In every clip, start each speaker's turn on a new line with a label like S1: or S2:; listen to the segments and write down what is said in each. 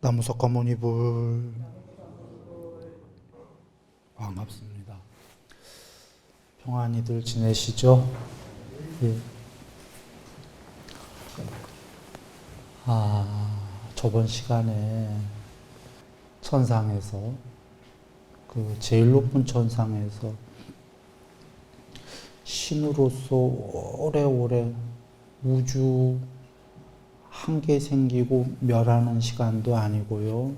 S1: 나무석가모니불 반갑습니다. 평안히들 지내시죠? 예. 저번 시간에 천상에서 그 제일 높은 천상에서 신으로서 오래오래 우주 한 개 생기고 멸하는 시간도 아니고요.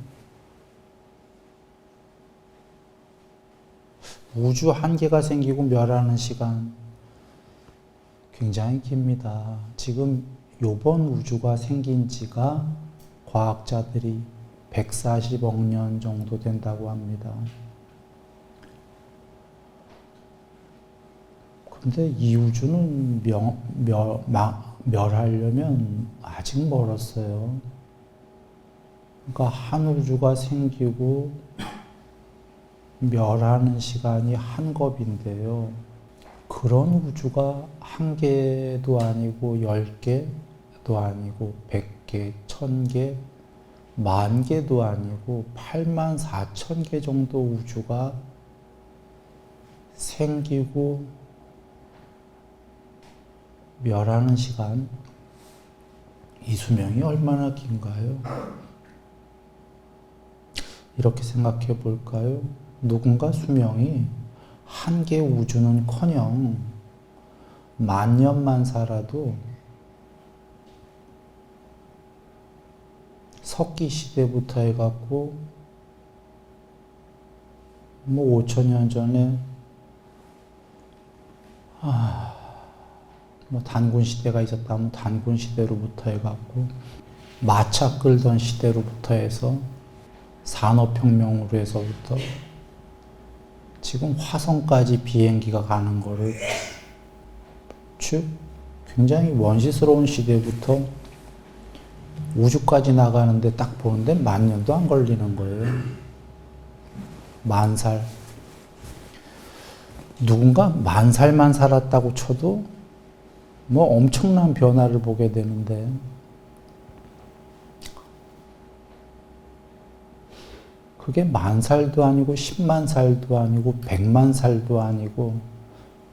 S1: 우주 한 개가 생기고 멸하는 시간 굉장히 깁니다. 지금 요번 우주가 생긴 지가 과학자들이 140억 년 정도 된다고 합니다. 근데 이 우주는 멸하려면 아직 멀었어요. 그러니까 한 우주가 생기고 멸하는 시간이 한 겁인데요. 그런 우주가 한 개도 아니고 10개도 아니고 100개, 1000개, 10,000개도 아니고 84,000개 정도 우주가 생기고 멸하는 시간, 이 수명이 얼마나 긴가요? 이렇게 생각해 볼까요? 누군가 수명이 한 개 우주는커녕 10,000년만 살아도 석기 시대부터 해갖고 5,000년 전에 단군 시대가 있었다면 단군 시대로부터 해갖고 마차 끌던 시대로부터 해서 산업혁명으로 해서부터 지금 화성까지 비행기가 가는 거를 즉 굉장히 원시스러운 시대부터 우주까지 나가는데 딱 보는데 10,000년도 안 걸리는 거예요. 10,000살. 누군가 10,000살만 살았다고 쳐도 엄청난 변화를 보게 되는데 그게 10,000살도 아니고 100,000살도 아니고 1,000,000살도 아니고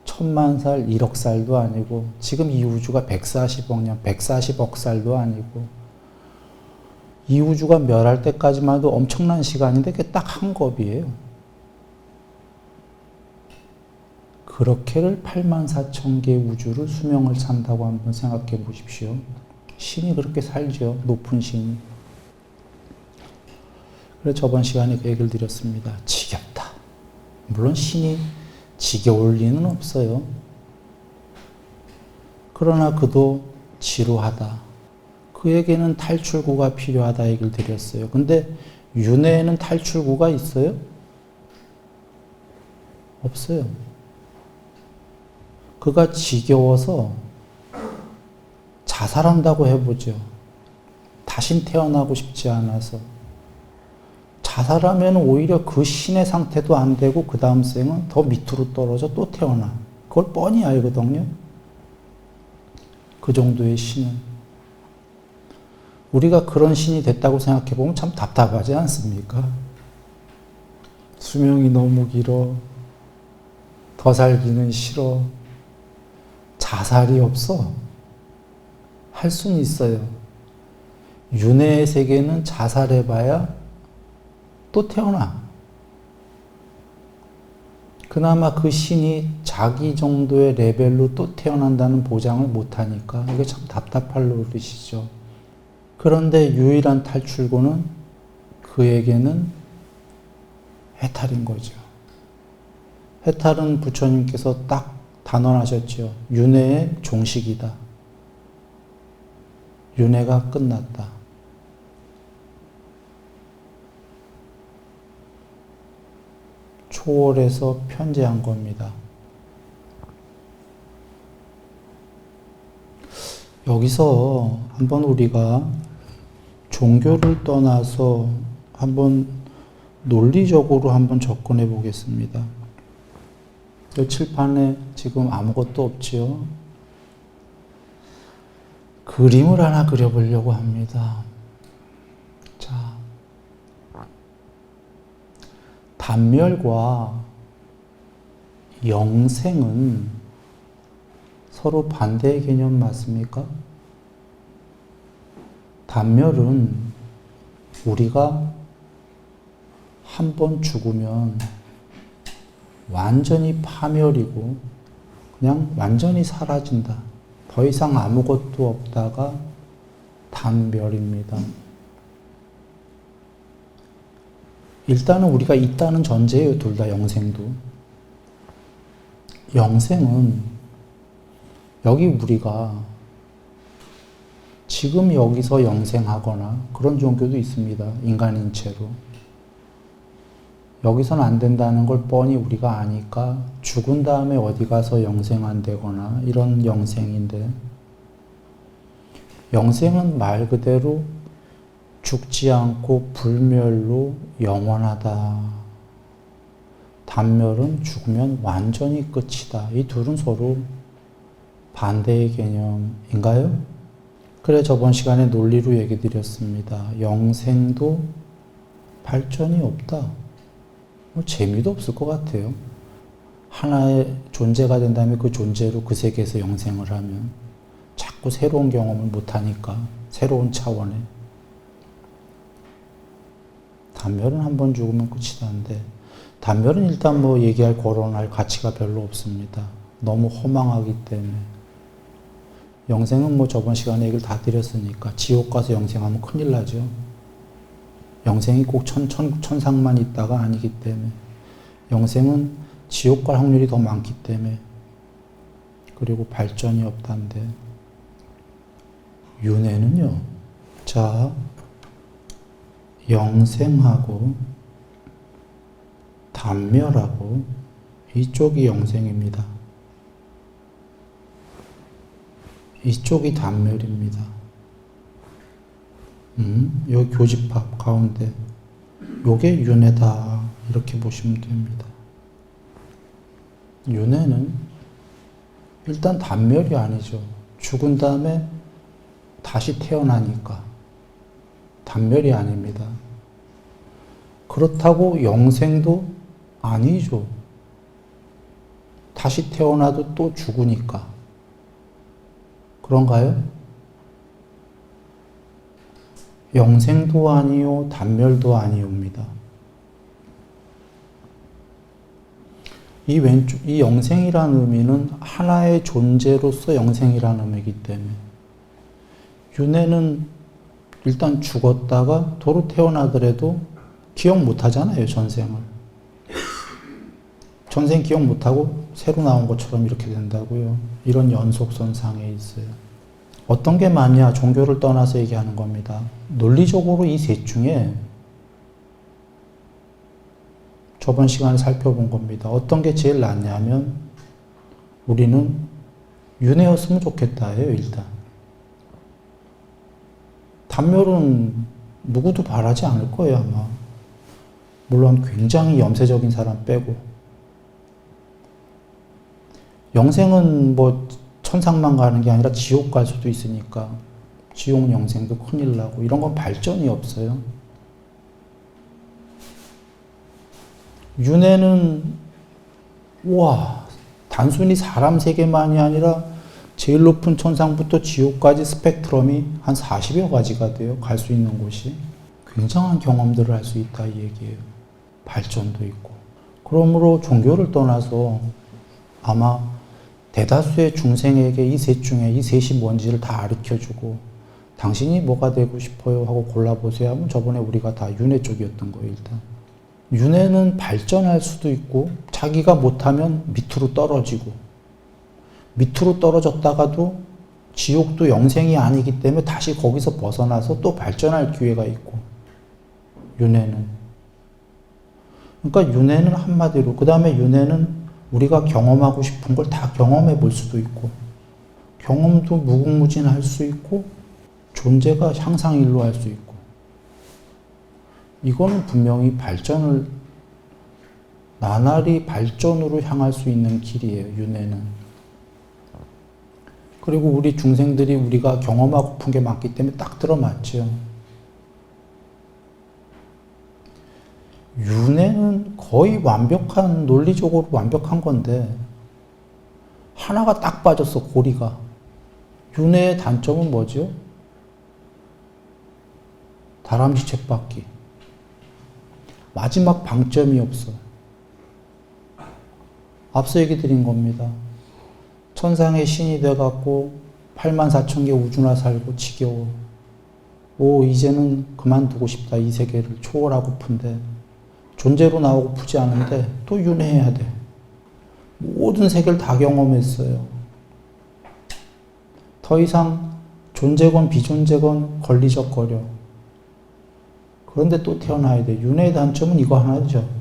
S1: 1,000,000살, 1억 살도 아니고 지금 이 우주가 140억 년, 140억 살도 아니고 이 우주가 멸할 때까지만 해도 엄청난 시간인데 그게 딱 한 겁이에요. 그렇게를 84,000개의 우주를 수명을 산다고 한번 생각해 보십시오. 신이 그렇게 살죠. 높은 신이. 그래서 저번 시간에 그 얘기를 드렸습니다. 지겹다. 물론 신이 지겨울 리는 없어요. 그러나 그도 지루하다. 그에게는 탈출구가 필요하다 얘기를 드렸어요. 근데 윤회에는 탈출구가 있어요? 없어요. 그가 지겨워서 자살한다고 해보죠. 다신 태어나고 싶지 않아서. 자살하면 오히려 그 신의 상태도 안 되고 그 다음 생은 더 밑으로 떨어져 또 태어나. 그걸 뻔히 알거든요. 그 정도의 신은. 우리가 그런 신이 됐다고 생각해보면 참 답답하지 않습니까? 수명이 너무 길어. 더 살기는 싫어. 자살이 없어. 할 수는 있어요. 윤회의 세계는 자살해봐야 또 태어나. 그나마 그 신이 자기 정도의 레벨로 또 태어난다는 보장을 못하니까 이게 참 답답할 노릇이죠. 그런데 유일한 탈출구는 그에게는 해탈인 거죠. 해탈은 부처님께서 딱 단언하셨죠. 윤회의 종식이다. 윤회가 끝났다. 초월해서 편재한 겁니다. 여기서 한번 우리가 종교를 떠나서 한번 논리적으로 한번 접근해 보겠습니다. 이 칠판에 지금 아무것도 없지요. 그림을 하나 그려보려고 합니다. 자, 단멸과 영생은 서로 반대의 개념 맞습니까? 단멸은 우리가 한 번 죽으면 완전히 파멸이고 그냥 완전히 사라진다. 더 이상 아무것도 없다가 단멸입니다. 일단은 우리가 있다는 전제예요. 둘 다 영생도. 영생은 여기 우리가 지금 여기서 영생하거나 그런 종교도 있습니다. 인간인 채로. 여기서는 안 된다는 걸 뻔히 우리가 아니까 죽은 다음에 어디 가서 영생한다거나 이런 영생인데, 영생은 말 그대로 죽지 않고 불멸로 영원하다. 단멸은 죽으면 완전히 끝이다. 이 둘은 서로 반대의 개념인가요? 그래 저번 시간에 논리로 얘기 드렸습니다. 영생도 발전이 없다. 재미도 없을 것 같아요. 하나의 존재가 된다면 그 존재로 그 세계에서 영생을 하면 자꾸 새로운 경험을 못하니까 새로운 차원에. 단멸은 한 번 죽으면 끝이다는데, 단멸은 일단 뭐 얘기할 거론할 가치가 별로 없습니다. 너무 허망하기 때문에. 영생은 뭐 저번 시간에 얘기를 다 드렸으니까 지옥 가서 영생하면 큰일 나죠. 영생이 꼭 천상만 있다가 아니기 때문에. 영생은 지옥 갈 확률이 더 많기 때문에. 그리고 발전이 없다는데, 윤회는요. 자, 영생하고 단멸하고 이쪽이 영생입니다. 이쪽이 단멸입니다. 여기 교집합 가운데 요게 윤회다 이렇게 보시면 됩니다. 윤회는 일단 단멸이 아니죠. 죽은 다음에 다시 태어나니까 단멸이 아닙니다. 그렇다고 영생도 아니죠. 다시 태어나도 또 죽으니까. 그런가요? 영생도 아니요, 단멸도 아니옵니다. 이 영생이라는 의미는 하나의 존재로서 영생이라는 의미이기 때문에, 윤회는 일단 죽었다가 도로 태어나더라도 기억 못 하잖아요, 전생을. 전생 기억 못 하고 새로 나온 것처럼 이렇게 된다고요. 이런 연속선상에 있어요. 어떤 게 맞냐? 종교를 떠나서 얘기하는 겁니다. 논리적으로 이 셋 중에 저번 시간에 살펴본 겁니다. 어떤 게 제일 낫냐면 우리는 윤회였으면 좋겠다예요, 일단. 단멸은 누구도 바라지 않을 거예요, 아마. 물론 굉장히 염세적인 사람 빼고. 영생은 뭐 천상만 가는 게 아니라 지옥 갈 수도 있으니까 지옥 영생도 큰일 나고 이런 건 발전이 없어요. 윤회는 우와, 단순히 사람 세계만이 아니라 제일 높은 천상부터 지옥까지 스펙트럼이 한 40여 가지가 돼요. 갈 수 있는 곳이. 굉장한 경험들을 할 수 있다 이 얘기예요. 발전도 있고. 그러므로 종교를 떠나서 아마 대다수의 중생에게 이 셋 중에 이 셋이 뭔지를 다 가르쳐주고 당신이 뭐가 되고 싶어요 하고 골라보세요 하면 저번에 우리가 다 윤회 쪽이었던 거예요. 일단 윤회는 발전할 수도 있고 자기가 못하면 밑으로 떨어지고 밑으로 떨어졌다가도 지옥도 영생이 아니기 때문에 다시 거기서 벗어나서 또 발전할 기회가 있고 윤회는. 그러니까 윤회는 한마디로, 그 다음에 윤회는 우리가 경험하고 싶은 걸 다 경험해 볼 수도 있고 경험도 무궁무진할 수 있고 존재가 향상일로 할 수 있고, 이거는 분명히 발전을 나날이 발전으로 향할 수 있는 길이에요. 윤회는. 그리고 우리 중생들이 우리가 경험하고픈 게 많기 때문에 딱 들어맞죠. 윤회는 거의 완벽한, 논리적으로 완벽한 건데 하나가 딱 빠졌어, 고리가. 윤회의 단점은 뭐죠? 다람쥐 쳇바퀴. 마지막 방점이 없어. 앞서 얘기 드린 겁니다. 천상의 신이 돼갖고 84,000개 우주나 살고 지겨워. 이제는 그만두고 싶다. 이 세계를 초월하고픈데 존재로 나오고프지 않은데 또 윤회해야 돼. 모든 세계를 다 경험했어요. 더 이상 존재건 비존재건 걸리적거려. 그런데 또 태어나야 돼. 윤회의 단점은 이거 하나죠.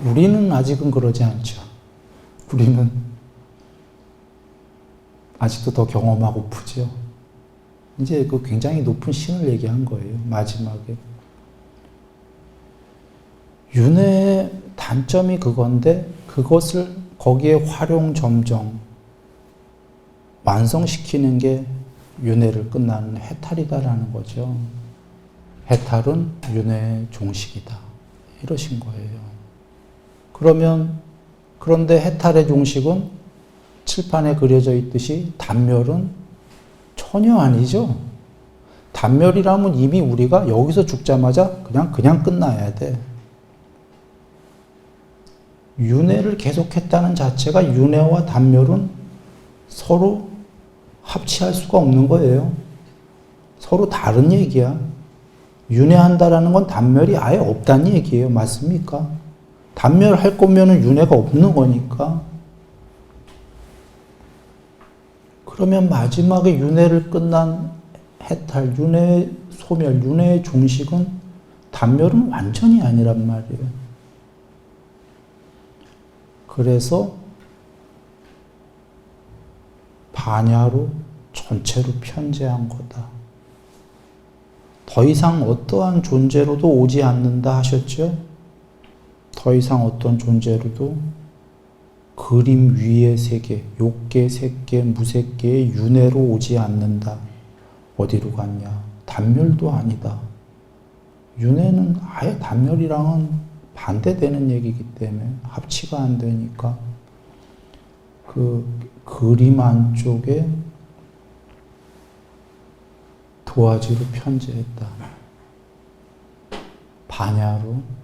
S1: 우리는 아직은 그러지 않죠. 우리는 아직도 더 경험하고프죠. 이제 그 굉장히 높은 신을 얘기한 거예요. 마지막에. 윤회의 단점이 그건데 그것을 거기에 활용점정 완성시키는 게 윤회를 끝나는 해탈이다라는 거죠. 해탈은 윤회의 종식이다. 이러신 거예요. 그런데 해탈의 종식은 칠판에 그려져 있듯이 단멸은 전혀 아니죠. 단멸이라면 이미 우리가 여기서 죽자마자 그냥 끝나야 돼. 윤회를 계속했다는 자체가 윤회와 단멸은 서로 합치할 수가 없는 거예요. 서로 다른 얘기야. 윤회한다라는 건 단멸이 아예 없다는 얘기예요. 맞습니까? 단멸할 거면은 윤회가 없는 거니까. 그러면 마지막에 윤회를 끝난 해탈, 윤회의 소멸, 윤회의 종식은 단멸은 완전히 아니란 말이에요. 그래서 반야로 전체로 편재한 거다. 더 이상 어떠한 존재로도 오지 않는다 하셨죠? 더 이상 어떤 존재로도 그림 위의 세계, 욕계, 색계, 무색계의 윤회로 오지 않는다. 어디로 갔냐? 단멸도 아니다. 윤회는 아예 단멸이랑은 반대되는 얘기이기 때문에 합치가 안 되니까 그 그림 안쪽에 도화지로 편재했다. 반야로.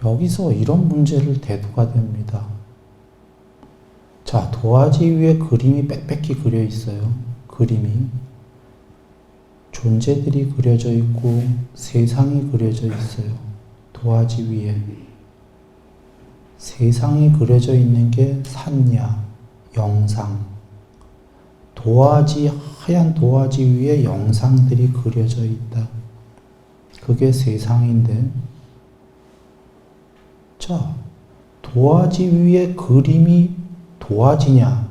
S1: 여기서 이런 문제를 대두가 됩니다. 자, 도화지 위에 그림이 빽빽히 그려 있어요. 그림이. 존재들이 그려져 있고 세상이 그려져 있어요. 도화지 위에. 세상이 그려져 있는 게 산야, 영상. 하얀 도화지 위에 영상들이 그려져 있다. 그게 세상인데, 자, 도화지 위에 그림이 도화지냐?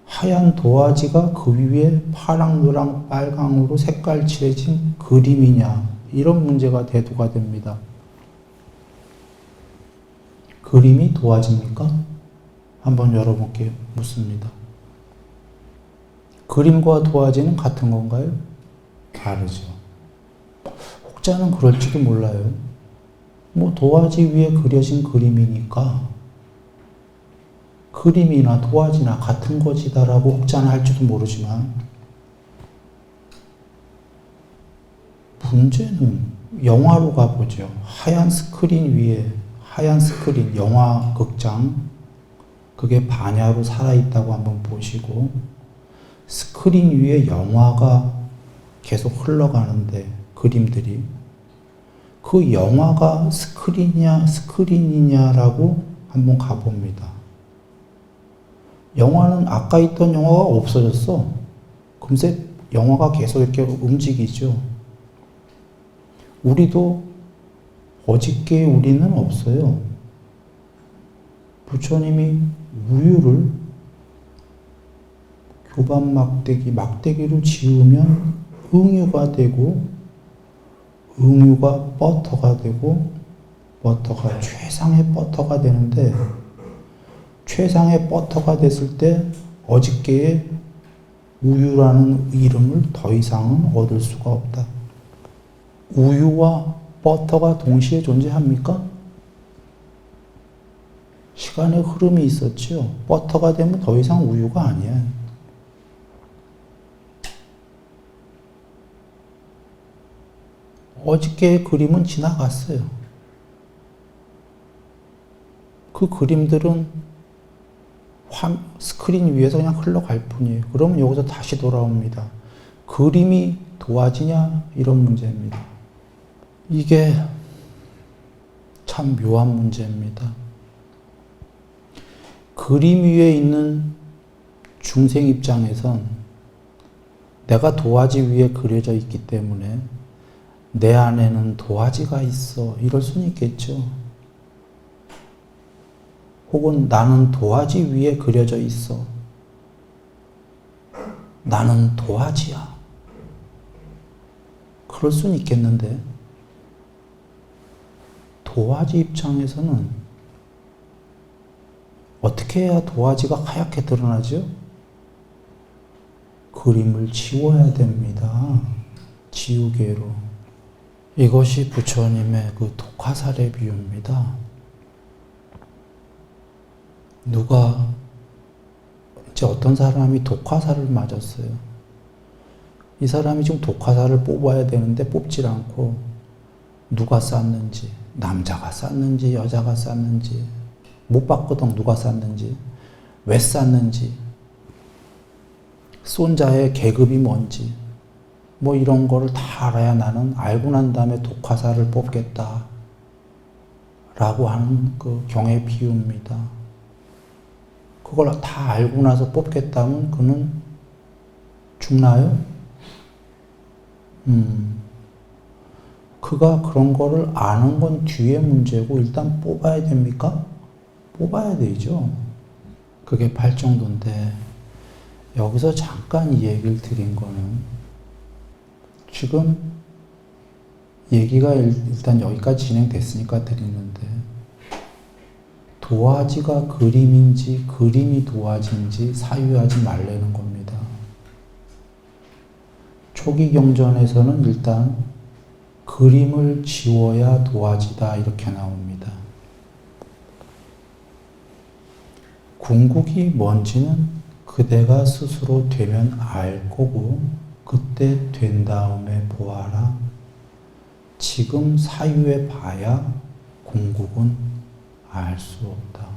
S1: 하얀 도화지가 그 위에 파랑, 노랑, 빨강으로 색깔 칠해진 그림이냐? 이런 문제가 대두가 됩니다. 그림이 도화지입니까? 한번 여러분께 묻습니다. 그림과 도화지는 같은 건가요? 다르죠. 혹자는 그럴지도 몰라요. 도화지 위에 그려진 그림이니까 그림이나 도화지나 같은 것이다라고 혹자는 할지도 모르지만 문제는 영화로 가보죠. 하얀 스크린 위에 하얀 스크린, 영화 극장 그게 반야로 살아있다고 한번 보시고 스크린 위에 영화가 계속 흘러가는데 그림들이 그 영화가 스크린이냐라고 한번 가봅니다. 영화는 아까 있던 영화가 없어졌어. 금세 영화가 계속 이렇게 움직이죠. 우리도 어저께 우리는 없어요. 부처님이 우유를 교반 막대기로 지으면 응유가 되고 응유가 버터가 되고 버터가 최상의 버터가 되는데, 최상의 버터가 됐을 때 어저께의 우유라는 이름을 더 이상은 얻을 수가 없다. 우유와 버터가 동시에 존재합니까? 시간의 흐름이 있었죠. 버터가 되면 더 이상 우유가 아니야. 어저께의 그림은 지나갔어요. 그 그림들은 스크린 위에서 그냥 흘러갈 뿐이에요. 그러면 여기서 다시 돌아옵니다. 그림이 도화지냐? 이런 문제입니다. 이게 참 묘한 문제입니다. 그림 위에 있는 중생 입장에선 내가 도화지 위에 그려져 있기 때문에 내 안에는 도화지가 있어. 이럴 수는 있겠죠. 혹은 나는 도화지 위에 그려져 있어. 나는 도화지야. 그럴 수는 있겠는데, 도화지 입장에서는 어떻게 해야 도화지가 하얗게 드러나죠? 그림을 지워야 됩니다. 지우개로. 이것이 부처님의 그 독화살의 비유입니다. 이제 어떤 사람이 독화살을 맞았어요. 이 사람이 지금 독화살을 뽑아야 되는데 뽑질 않고, 누가 쐈는지, 남자가 쐈는지 여자가 쐈는지 못 봤거든. 누가 쐈는지, 왜 쐈는지, 쏜 자의 계급이 뭔지, 뭐 이런 거를 다 알아야 나는 알고 난 다음에 독화살을 뽑겠다 라고 하는 그 경의 비유입니다. 그걸 다 알고 나서 뽑겠다면 그는 죽나요? 그가 그런 거를 아는 건 뒤에 문제고, 일단 뽑아야 됩니까? 뽑아야 되죠. 그게 팔정도인데, 여기서 잠깐 이 얘기를 드린 거는, 지금 얘기가 일단 여기까지 진행됐으니까 드리는데, 도화지가 그림인지 그림이 도화지인지 사유하지 말라는 겁니다. 초기 경전에서는 일단 그림을 지워야 도화지다 이렇게 나옵니다. 궁극이 뭔지는 그대가 스스로 되면 알 거고, 그때 된 다음에 보아라. 지금 사유해 봐야 궁극은 알 수 없다.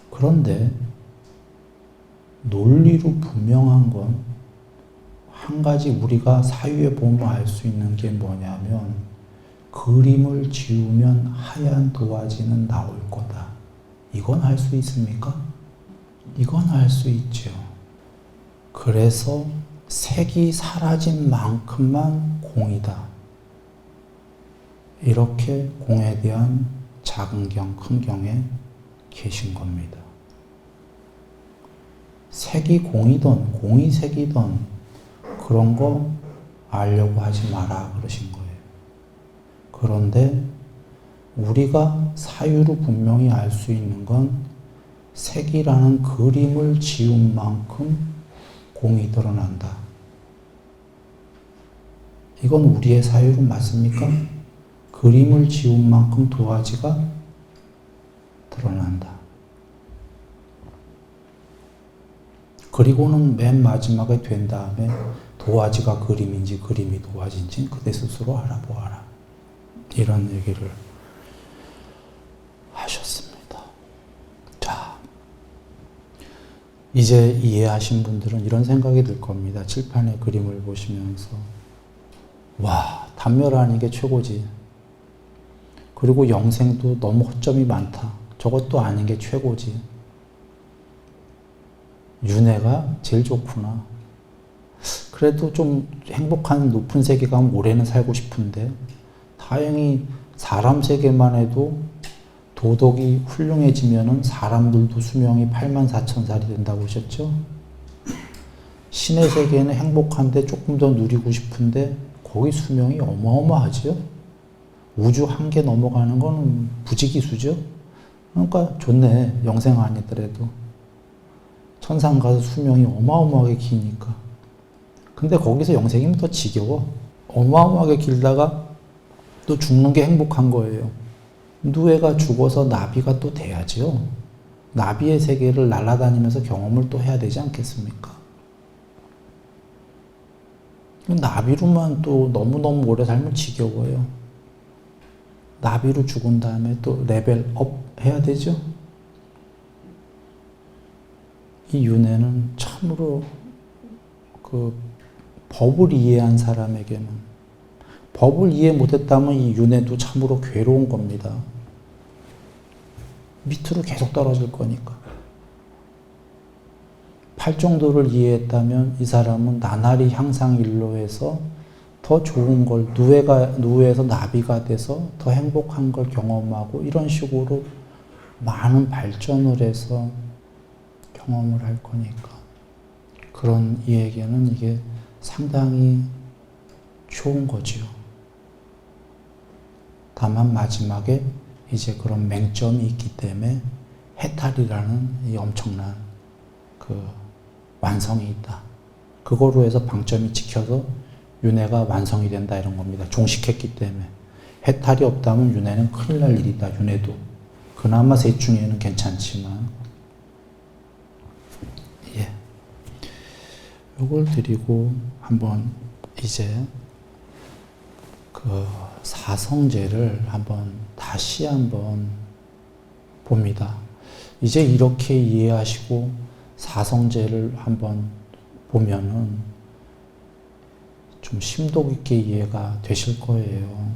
S1: 그런데 논리로 분명한 건 한 가지 우리가 사유해 보면 알 수 있는 게 뭐냐면, 그림을 지우면 하얀 도화지는 나올 거다. 이건 알 수 있습니까? 이건 알 수 있죠. 그래서 색이 사라진 만큼만 공이다. 이렇게 공에 대한 작은 경, 큰 경에 계신 겁니다. 색이 공이든 공이 색이든 그런 거 알려고 하지 마라 그러신 거예요. 그런데 우리가 사유로 분명히 알 수 있는 건 색이라는 그림을 지운 만큼 공이 드러난다. 이건 우리의 사유로 맞습니까? 그림을 지운 만큼 도화지가 드러난다. 그리고는 맨 마지막에 된 다음에 도화지가 그림인지 그림이 도화지인지 그대 스스로 알아보아라. 이런 얘기를 하셨습니다. 자, 이제 이해하신 분들은 이런 생각이 들 겁니다. 칠판의 그림을 보시면서, 와, 단멸하는 게 최고지. 그리고 영생도 너무 허점이 많다. 저것도 아닌 게 최고지. 윤회가 제일 좋구나. 그래도 좀 행복한 높은 세계 가면 올해는 살고 싶은데, 다행히 사람 세계만 해도 도덕이 훌륭해지면은 사람들도 수명이 84,000살이 된다고 하셨죠? 신의 세계는 행복한데 조금 더 누리고 싶은데 거기 수명이 어마어마하죠? 우주 한계 넘어가는 거는 부지기수죠. 그러니까 좋네. 영생 아니더라도. 천상 가서 수명이 어마어마하게 기니까. 근데 거기서 영생이면 더 지겨워. 어마어마하게 길다가 또 죽는 게 행복한 거예요. 누에가 죽어서 나비가 또 돼야죠. 나비의 세계를 날아다니면서 경험을 또 해야 되지 않겠습니까? 나비로만 또 너무너무 오래 살면 지겨워요. 나비로 죽은 다음에 또 레벨업 해야 되죠. 이 윤회는 참으로 그 법을 이해한 사람에게는, 법을 이해 못했다면 이 윤회도 참으로 괴로운 겁니다. 밑으로 계속 떨어질 거니까. 팔정도를 이해했다면 이 사람은 나날이 향상일로에서 더 좋은 걸, 누에에서 나비가 돼서 더 행복한 걸 경험하고 이런 식으로 많은 발전을 해서 경험을 할 거니까. 그런 이에게는 이게 상당히 좋은 거지요. 다만 마지막에 이제 그런 맹점이 있기 때문에 해탈이라는 이 엄청난 그 완성이 있다. 그거로 해서 방점이 찍혀서 윤회가 완성이 된다 이런 겁니다. 종식했기 때문에. 해탈이 없다면 윤회는 큰일 날 일이다. 윤회도. 그나마 셋 중에는 괜찮지만. 예. 요걸 드리고 한번 이제 그 사성제를 다시 한번 봅니다. 이제 이렇게 이해하시고 사성제를 한번 보면은 좀 심도 깊게 이해가 되실 거예요.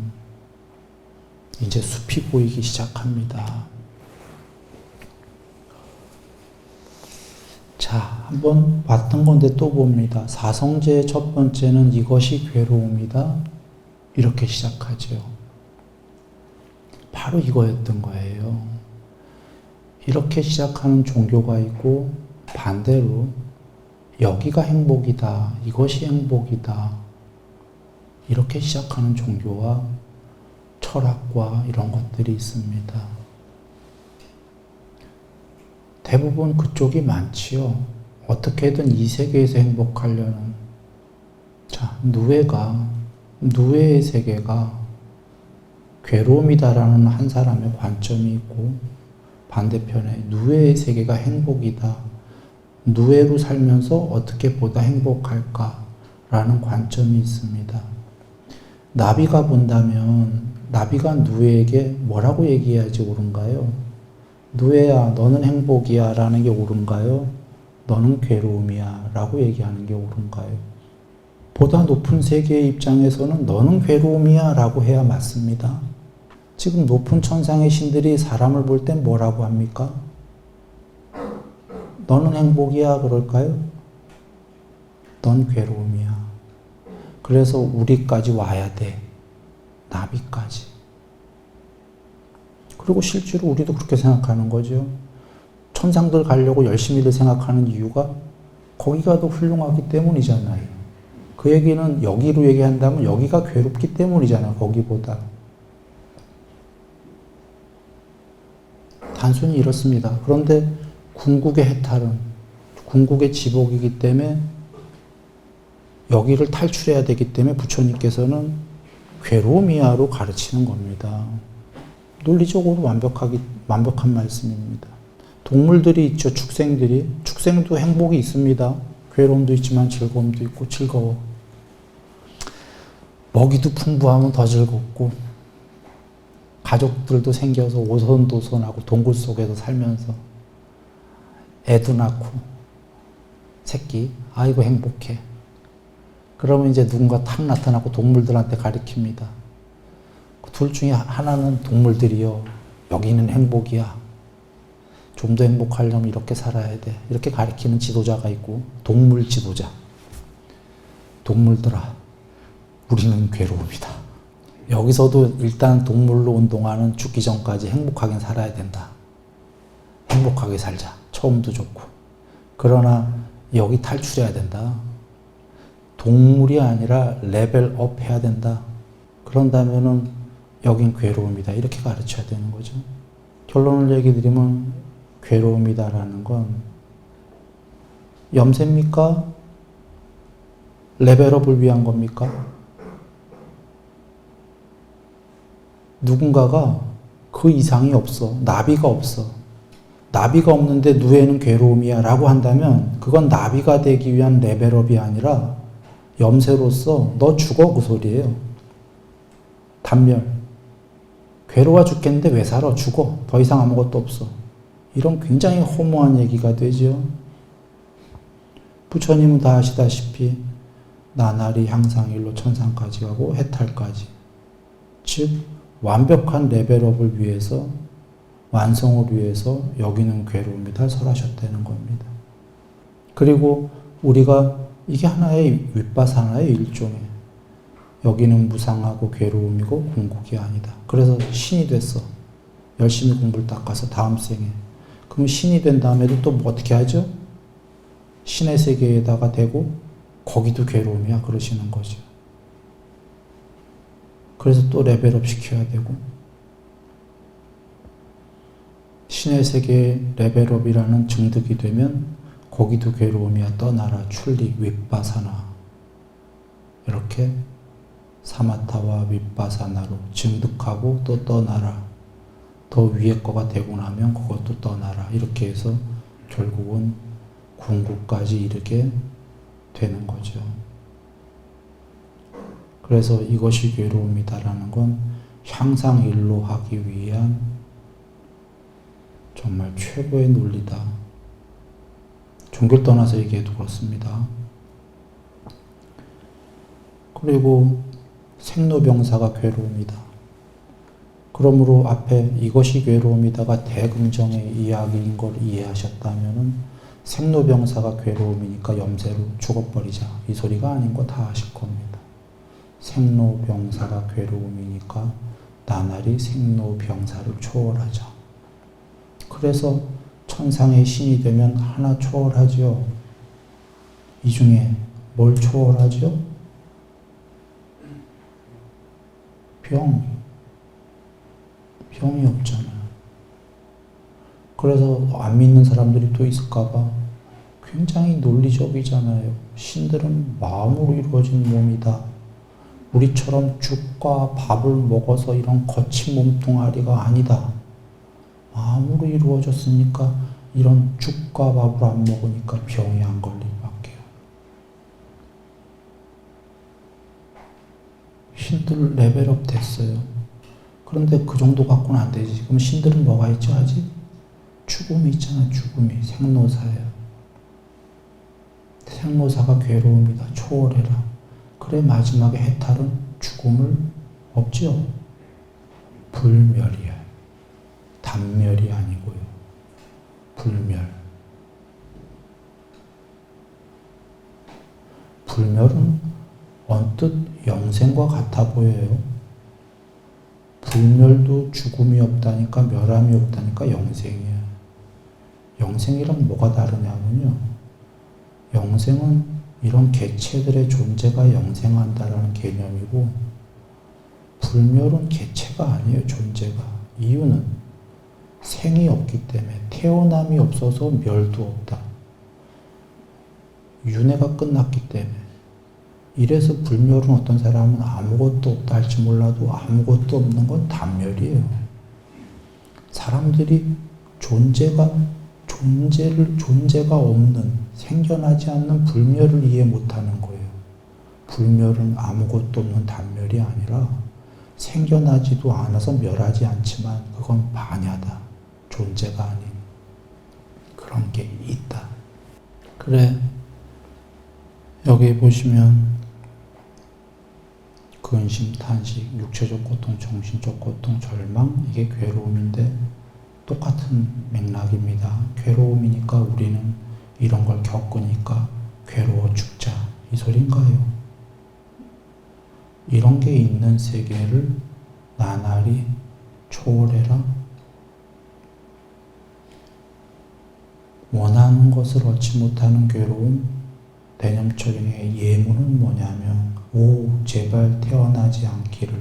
S1: 이제 숲이 보이기 시작합니다. 자, 한번 봤던 건데 또 봅니다. 사성제의 첫 번째는 이것이 괴로움이다. 이렇게 시작하죠. 바로 이거였던 거예요. 이렇게 시작하는 종교가 있고 반대로 여기가 행복이다. 이것이 행복이다. 이렇게 시작하는 종교와 철학과 이런 것들이 있습니다. 대부분 그쪽이 많지요. 어떻게든 이 세계에서 행복하려는. 자, 누에의 세계가 괴로움이다라는 한 사람의 관점이 있고 반대편에 누에의 세계가 행복이다. 누에로 살면서 어떻게 보다 행복할까라는 관점이 있습니다. 나비가 본다면 나비가 누에에게 뭐라고 얘기해야지 옳은가요? 누에야, 너는 행복이야 라는 게 옳은가요? 너는 괴로움이야 라고 얘기하는 게 옳은가요? 보다 높은 세계의 입장에서는 너는 괴로움이야 라고 해야 맞습니다. 지금 높은 천상의 신들이 사람을 볼 땐 뭐라고 합니까? 너는 행복이야 그럴까요? 넌 괴로움이야. 그래서 우리까지 와야 돼. 나비까지. 그리고 실제로 우리도 그렇게 생각하는 거죠. 천상들 가려고 열심히들 생각하는 이유가 거기가 더 훌륭하기 때문이잖아요. 그 얘기는 여기로 얘기한다면 여기가 괴롭기 때문이잖아요. 거기보다. 단순히 이렇습니다. 그런데 궁극의 해탈은 궁극의 지복이기 때문에 여기를 탈출해야 되기 때문에 부처님께서는 괴로움이야로 가르치는 겁니다. 논리적으로 완벽한 말씀입니다. 동물들이 있죠. 축생도 행복이 있습니다. 괴로움도 있지만 즐거움도 있고 즐거워. 먹이도 풍부하면 더 즐겁고 가족들도 생겨서 오손도손하고 동굴 속에서 살면서 애도 낳고 새끼 아이고 행복해. 그러면 이제 누군가 탁 나타나고 동물들한테 가리킵니다. 둘 중에 하나는 동물들이요. 여기는 행복이야. 좀 더 행복하려면 이렇게 살아야 돼. 이렇게 가리키는 지도자가 있고 동물 지도자. 동물들아, 우리는 괴로움이다. 여기서도 일단 동물로 온 동안은 죽기 전까지 행복하게 살아야 된다. 행복하게 살자. 처음도 좋고. 그러나 여기 탈출해야 된다. 동물이 아니라 레벨업 해야 된다. 그런다면은 여긴 괴로움이다. 이렇게 가르쳐야 되는 거죠. 결론을 얘기 드리면 괴로움이다라는 건 염세입니까? 레벨업을 위한 겁니까? 누군가가 그 이상이 없어. 나비가 없어. 나비가 없는데 누에는 괴로움이야 라고 한다면 그건 나비가 되기 위한 레벨업이 아니라 염세로서 너 죽어 그 소리예요. 단멸. 괴로워 죽겠는데 왜 살아? 죽어. 더 이상 아무것도 없어. 이런 굉장히 허무한 얘기가 되죠. 부처님은 다 아시다시피 나날이 향상일로 천상까지 가고 해탈까지. 즉 완벽한 레벨업을 위해서 완성을 위해서 여기는 괴로움이다 설하셨다는 겁니다. 그리고 우리가 이게 하나의 윗바사나의 일종의 여기는 무상하고 괴로움이고 궁극이 아니다. 그래서 신이 됐어. 열심히 공부를 닦아서 다음 생에. 그럼 신이 된 다음에도 또 뭐 어떻게 하죠? 신의 세계에다가 대고 거기도 괴로움이야 그러시는 거죠. 그래서 또 레벨업 시켜야 되고 신의 세계에 레벨업이라는 증득이 되면 거기도 괴로움이야 떠나라 출리 윗바사나 이렇게 사마타와 윗바사나로 증득하고 또 떠나라 더 위에 거가 되고 나면 그것도 떠나라 이렇게 해서 결국은 궁극까지 이르게 되는 거죠. 그래서 이것이 괴로움이다라는 건 향상일로 하기 위한 정말 최고의 논리다. 종교를 떠나서 얘기해도 그렇습니다. 그리고 생로병사가 괴로움이다. 그러므로 앞에 이것이 괴로움이다가 대긍정의 이야기인 걸 이해하셨다면은 생로병사가 괴로움이니까 염세로 죽어버리자 이 소리가 아닌 거 다 아실 겁니다. 생로병사가 괴로움이니까 나날이 생로병사를 초월하자. 그래서 천상의 신이 되면 하나 초월하죠. 이 중에 뭘 초월하죠? 병이 없잖아요. 그래서 안 믿는 사람들이 또 있을까봐 굉장히 논리적이잖아요. 신들은 마음으로 이루어진 몸이다. 우리처럼 죽과 밥을 먹어서 이런 거친 몸뚱아리가 아니다. 마음으로 이루어졌으니까 이런 죽과 밥을 안 먹으니까 병이 안 걸릴 밖에요. 신들 레벨업 됐어요. 그런데 그 정도 갖고는 안 되지. 그럼 신들은 뭐가 있죠 아직? 죽음이 있잖아. 죽음이. 생로사예요. 생로사가 괴로움이다. 초월해라. 그래 마지막에 해탈은 죽음을 없죠. 불멸이야. 단멸이 아니고요. 불멸. 불멸은 언뜻 영생과 같아 보여요. 불멸도 죽음이 없다니까 멸함이 없다니까 영생이에요. 영생이랑 뭐가 다르냐면요. 영생은 이런 개체들의 존재가 영생한다라는 개념이고 불멸은 개체가 아니에요. 존재가. 이유는 생이 없기 때문에 태어남이 없어서 멸도 없다. 윤회가 끝났기 때문에. 이래서 불멸은 어떤 사람은 아무것도 없다 할지 몰라도 아무것도 없는 건 단멸이에요. 사람들이 존재가 없는, 생겨나지 않는 불멸을 이해 못하는 거예요. 불멸은 아무것도 없는 단멸이 아니라 생겨나지도 않아서 멸하지 않지만 그건 반야다. 존재가 아닌 그런 게 있다. 그래, 여기 보시면 근심, 탄식, 육체적 고통, 정신적 고통, 절망, 이게 괴로움인데 똑같은 맥락입니다. 괴로움이니까 우리는 이런 걸 겪으니까 괴로워 죽자 이 소린가요? 이런 게 있는 세계를 나날이 초월해라. 원하는 것을 얻지 못하는 괴로움, 대념처ring의 예문은 뭐냐면 오 제발 태어나지 않기를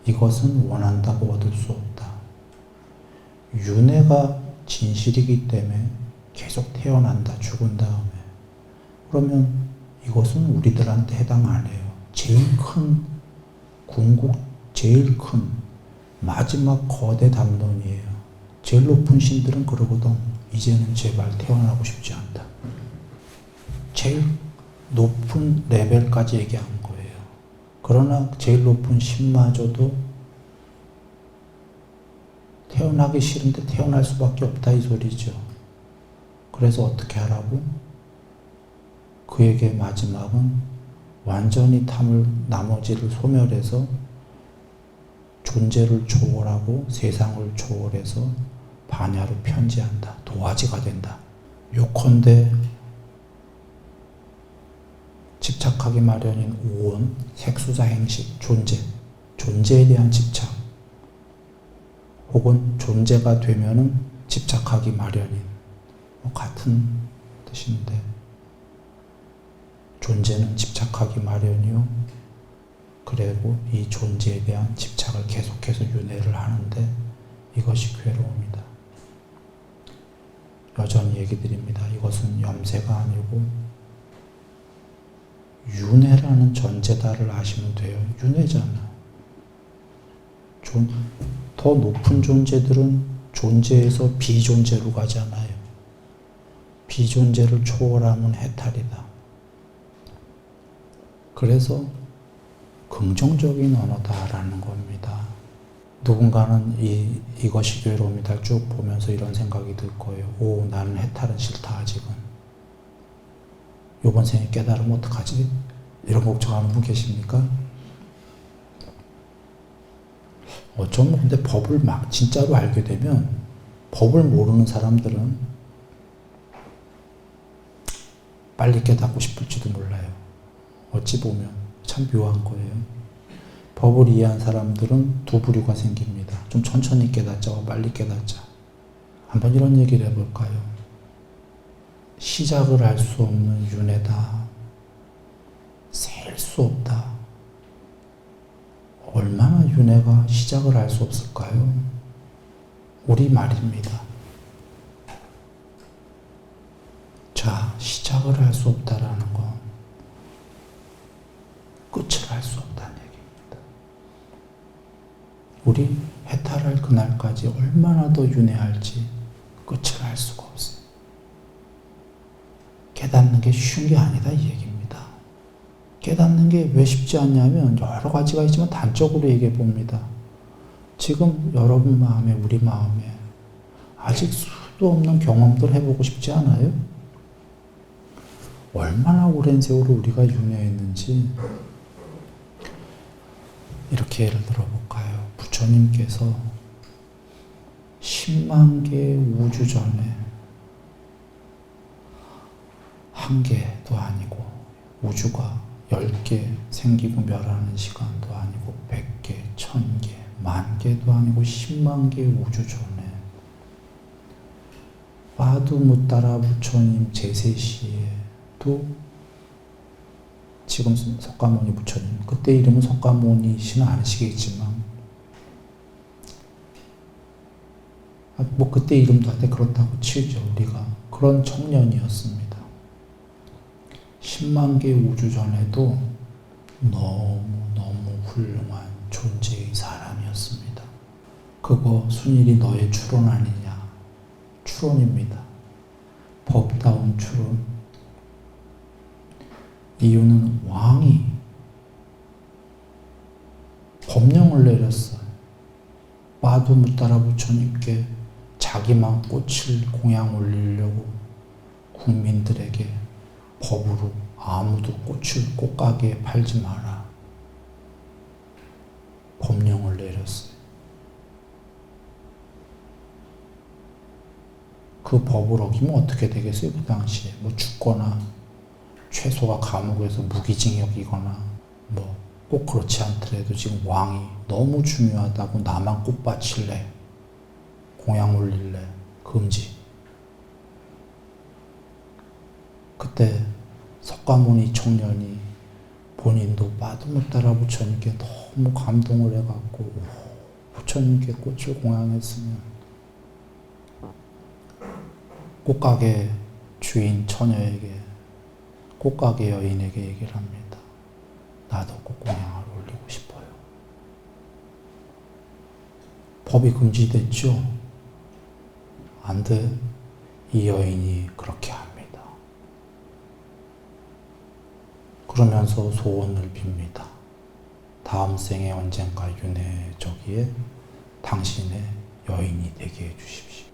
S1: 이것은 원한다고 얻을 수 없다. 윤회가 진실이기 때문에 계속 태어난다, 죽은 다음에. 그러면 이것은 우리들한테 해당 안 해요. 제일 큰 궁극, 제일 큰 마지막 거대 담론이에요. 제일 높은 신들은 그러거든. 이제는 제발 태어나고 싶지 않다. 제일 높은 레벨까지 얘기한 거예요. 그러나 제일 높은 신마저도 태어나기 싫은데 태어날 수밖에 없다 이 소리죠. 그래서 어떻게 하라고? 그에게 마지막은 완전히 나머지를 소멸해서 존재를 초월하고 세상을 초월해서 반야로 편지한다. 도화지가 된다. 요컨대 집착하기 마련인 오온, 색수자 행식, 존재에 대한 집착, 혹은 존재가 되면은 집착하기 마련인, 같은 뜻인데, 존재는 집착하기 마련이요. 그리고 이 존재에 대한 집착을 계속해서 윤회를 하는데 이것이 괴로움이다. 여전히 얘기 드립니다. 이것은 염세가 아니고 윤회라는 전제다를 아시면 돼요. 윤회잖아. 더 높은 존재들은 존재에서 비존재로 가잖아요. 비존재를 초월하면 해탈이다. 그래서 긍정적인 언어다라는 겁니다. 누군가는 이것이 괴로움이다 쭉 보면서 이런 생각이 들 거예요. 오, 나는 해탈은 싫다 아직은. 이번 생에 깨달으면 어떡하지? 이런 걱정하는 분 계십니까? 어쩌면 근데 법을 막 진짜로 알게 되면 법을 모르는 사람들은 빨리 깨닫고 싶을지도 몰라요. 어찌 보면 참 묘한 거예요. 법을 이해한 사람들은 두 부류가 생깁니다. 좀 천천히 깨닫자, 빨리 깨닫자. 한번 이런 얘기를 해볼까요? 시작을 할 수 없는 윤회다. 셀 수 없다. 얼마나 윤회가 시작을 할 수 없을까요? 우리 말입니다. 자, 시작을 할 수 없다라는 건 끝을 할 수 없다는 얘기입니다. 우리 해탈할 그날까지 얼마나 더 윤회할지 끝을 알 수가 없어요. 깨닫는 게 쉬운 게 아니다 이 얘기입니다. 깨닫는 게 왜 쉽지 않냐면 여러 가지가 있지만 단적으로 얘기해 봅니다. 지금 여러분 마음에 우리 마음에 아직 수도 없는 경험들 해보고 싶지 않아요? 얼마나 오랜 세월을 우리가 윤회했는지 이렇게 예를 들어볼까요? 부처님께서 10만 개의 우주 전에 한 개도 아니고 우주가 10개 생기고 멸하는 시간도 아니고 100개, 1000개, 10,000개도 아니고 10만 개의 우주 전에 와두무따라 부처님 제세시에도 지금 석가모니 부처님, 그때 이름은 석가모니시는 아니시겠지만 뭐 그때 이름도 한데 그렇다고 치죠. 우리가 그런 청년이었습니다. 10만 개의 우주 전에도 너무 훌륭한 존재의 사람이었습니다. 그거 순일이 너의 추론 아니냐? 추론입니다. 법다운 추론. 이유는 왕이 법령을 내렸어요. 와두무따라 부처님께 자기만 꽃을 공양 올리려고 국민들에게 법으로 아무도 꽃을 꽃가게에 팔지 마라. 법령을 내렸어요. 그 법을 어기면 어떻게 되겠어요? 그 당시에 뭐 죽거나 최소가 감옥에서 무기징역이거나 뭐 꼭 그렇지 않더라도 지금 왕이 너무 중요하다고 나만 꽃바칠래, 공양 올릴래, 금지. 그때 석가모니 청년이 본인도 빠도못따라 부처님께 너무 감동을 해갖고 부처님께 꽃을 공양했으면 꽃가게 주인 처녀에게 꽃가게 여인에게 얘기를 합니다. 나도 꽃공양을 올리고 싶어요. 법이 금지됐죠? 안 돼. 이 여인이 그렇게 합니다. 그러면서 소원을 빕니다. 다음 생에 언젠가 윤회 저기에 당신의 여인이 되게 해주십시오.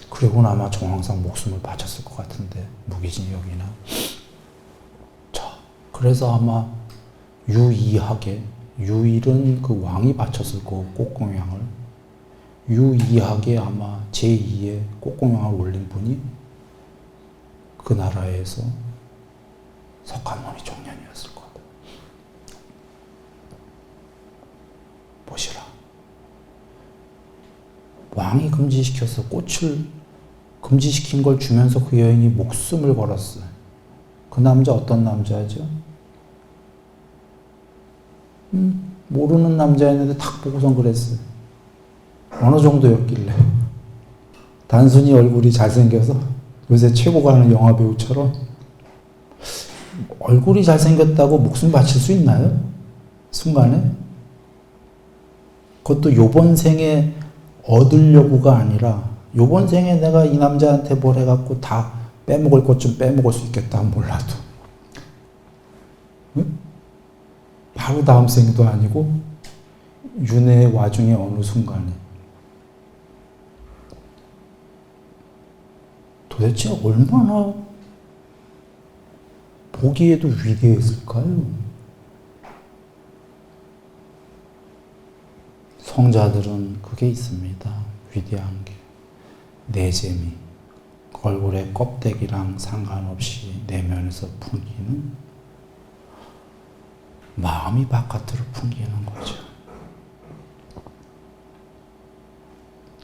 S1: 그리고는 아마 정황상 목숨을 바쳤을 것 같은데, 무기징역이나. 자, 그래서 아마 유이하게, 유일은 그 왕이 바쳤을 거고 꽃공양을, 유이하게 아마 제2의 꽃공양을 올린 분이 그 나라에서 석가모니 종년이었을 거다. 보시라. 왕이 금지시켜서 꽃을 금지시킨 걸 주면서 그 여인이 목숨을 걸었어요. 그 남자 어떤 남자죠? 모르는 남자였는데 탁 보고선 그랬어요. 어느 정도였길래. 단순히 얼굴이 잘생겨서 요새 최고 가는 영화배우처럼 얼굴이 잘생겼다고 목숨 바칠 수 있나요? 순간에? 그것도 요번 생에 얻으려고가 아니라 요번 생에 내가 이 남자한테 뭘 해갖고 다 빼먹을 것 좀 빼먹을 수 있겠다 몰라도 응? 바로 다음 생도 아니고 윤회의 와중에 어느 순간에 도대체 얼마나 보기에도 위대했을까요? 성자들은 그게 있습니다. 위대한 게. 내재미. 얼굴의 껍데기랑 상관없이 내면에서 풍기는 마음이 바깥으로 풍기는 거죠.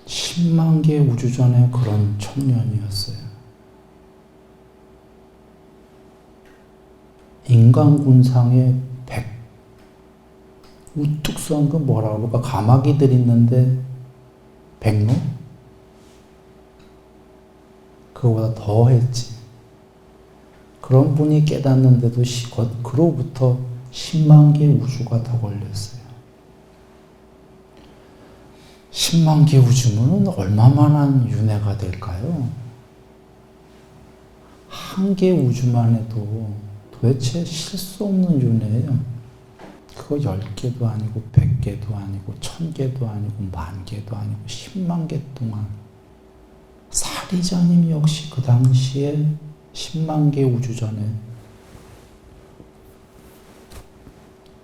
S1: 10만 개 우주 전에 그런 청년이었어요. 인간군상에 우뚝 선 그 뭐라고 할까? 가마귀들 있는데 백로? 그거보다 더 했지. 그런 분이 깨닫는데도 그로부터 10만 개 우주가 더 걸렸어요. 10만 개 우주면은 얼마만한 윤회가 될까요? 한 개 우주만 해도 도대체 실 수 없는 윤회예요. 그거 10개도 아니고 100개도 아니고 1000개도 아니고 10,000개도 아니고 10만 개 동안 사리자님 역시 그 당시에 10만 개 우주 전에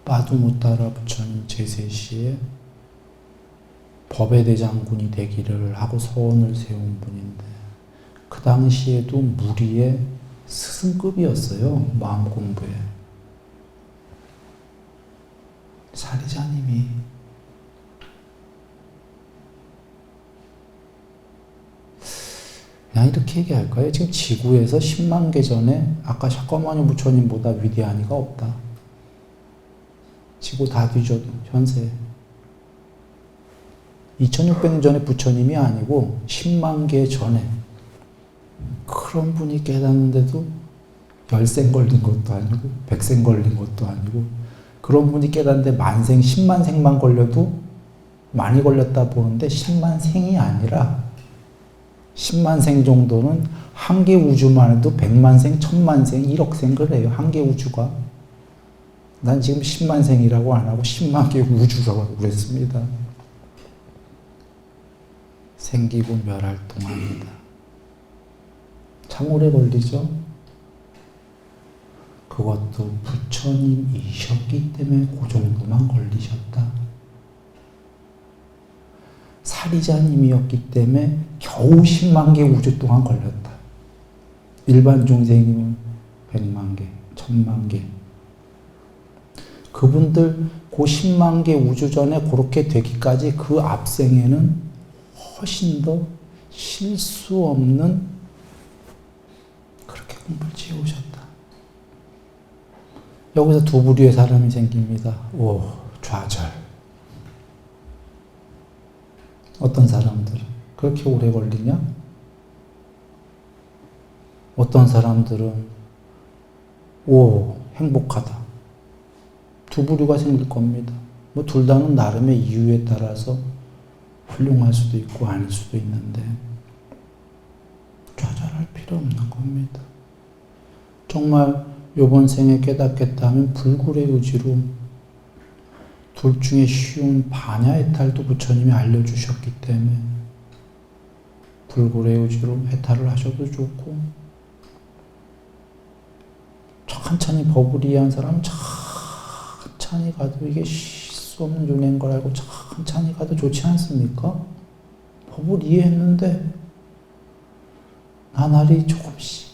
S1: 빠두무따라 부처님 제3시에 법의 대장군이 되기를 하고 서원을 세운 분인데 그 당시에도 무리의 스승급이었어요. 마음 공부에. 사리자님이 그냥 이렇게 얘기할까요? 지금 지구에서 10만 개 전에 아까 샤커마니 부처님보다 위대한 이가 없다. 지구 다 뒤져도 현세 2600년 전에 부처님이 아니고 10만 개 전에 그런 분이 깨닫는데도 10생 걸린 것도 아니고 100생 걸린 것도 아니고 그런 분이 깨닫는데 만생 10만 생만 걸려도 많이 걸렸다 보는데 10만 생이 아니라 10만 생 정도는 한 개 우주만 해도 100만 생, 1000만 생, 1억 생 그래요. 한 개 우주가. 난 지금 10만 생이라고 안 하고 10만 개 우주라고 그랬습니다. 생기고 멸할 동안이다. 참 오래 걸리죠? 그것도 부처님이셨기 때문에 그 정도만 걸리셨다. 사리자님이었기 때문에 겨우 10만 개 우주 동안 걸렸다. 일반 중생이면 100만 개, 1000만 개. 그분들 그 10만 개 우주 전에 그렇게 되기까지 그 앞생에는 훨씬 더 실수 없는 그렇게 공부를 지어오셨다. 여기서 두 부류의 사람이 생깁니다. 오, 좌절. 어떤 사람들은 그렇게 오래 걸리냐? 어떤 사람들은 오, 행복하다. 두 부류가 생길 겁니다. 뭐 둘 다는 나름의 이유에 따라서 훌륭할 수도 있고 아닐 수도 있는데 좌절할 필요 없는 겁니다. 정말 이번 생에 깨닫겠다 하면 불굴의 의지로 둘 중에 쉬운 반야해탈도 부처님이 알려주셨기 때문에 불굴의 의지로 해탈을 하셔도 좋고, 천천히 법을 이해한 사람은 천천히 가도 이게 쉴 수 없는 윤회인 걸 알고 천천히 가도 좋지 않습니까? 법을 이해했는데 나날이 조금씩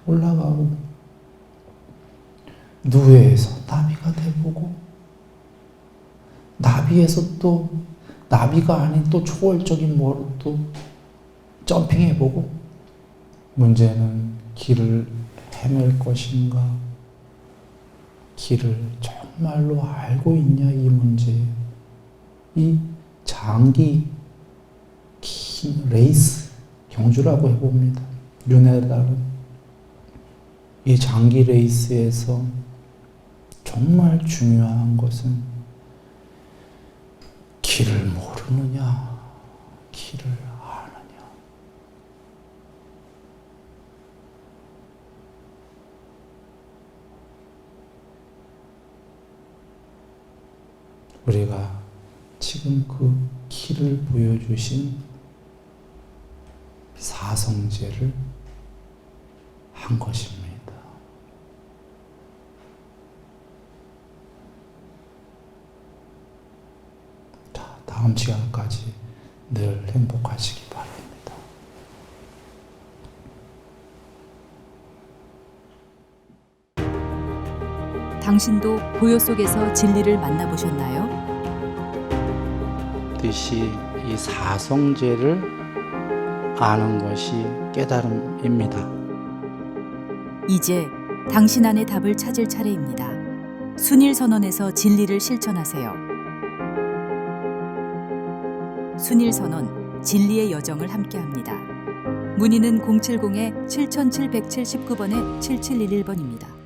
S1: 올라가고 누에에서 나비가 돼보고 나비에서 또 나비가 아닌 또 초월적인 뭐로 또 점핑해보고, 문제는 길을 헤맬 것인가, 길을 정말로 알고 있냐, 이 문제. 이 장기 긴 레이스 경주라고 해봅니다. 윤회라는 이 장기 레이스에서 정말 중요한 것은 길을 모르느냐, 길을 아느냐. 우리가 지금 그 길을 보여주신 사성제를 한 것입니다. 자, 다음 시간까지 늘 행복하시기 바랍니다.
S2: 당신도 고요 속에서 진리를 만나보셨나요?
S1: 뜻이 이 사성제를 아는 것이 깨달음입니다.
S2: 이제 당신 안의 답을 찾을 차례입니다. 순일선언에서 진리를 실천하세요. 순일선언, 진리의 여정을 함께합니다. 문의는 070-7779번에 7711번입니다.